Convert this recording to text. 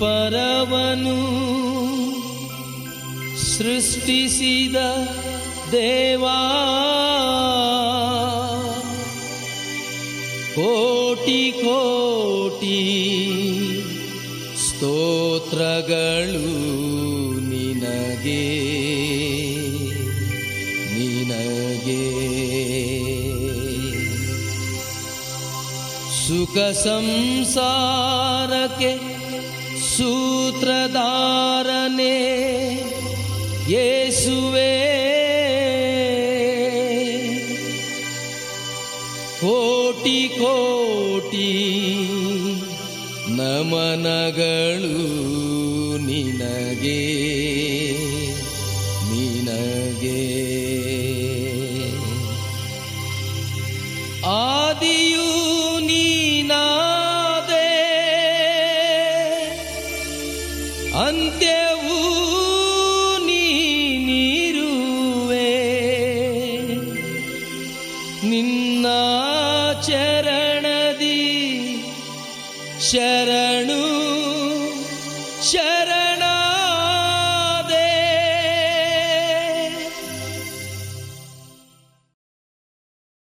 ಪರವನು ಸೃಷ್ಟಿಸಿದ ದೇವಾ, ಕೋಟಿ ಕೋಟಿ ಸ್ತೋತ್ರಗಳು ನಿನಗೆ ನಿನಗೆ. ಸುಖ ಸಂಸಾರಕ್ಕೆ ಸೂತ್ರಧಾರನೆ ಯೇಸುವೇ, ಕೋಟಿ ಕೋಟಿ ನಮನಗಳು ನಿನಗೆ ನಿನಗೆ. ಆದಿಯು ನೀನಾದೆ, ಅಂತ್ಯವೂ ನೀನಿರುವೆ. ನಿನ್ನ ಚರಣದಿ ಶರಣು ಶರಣು.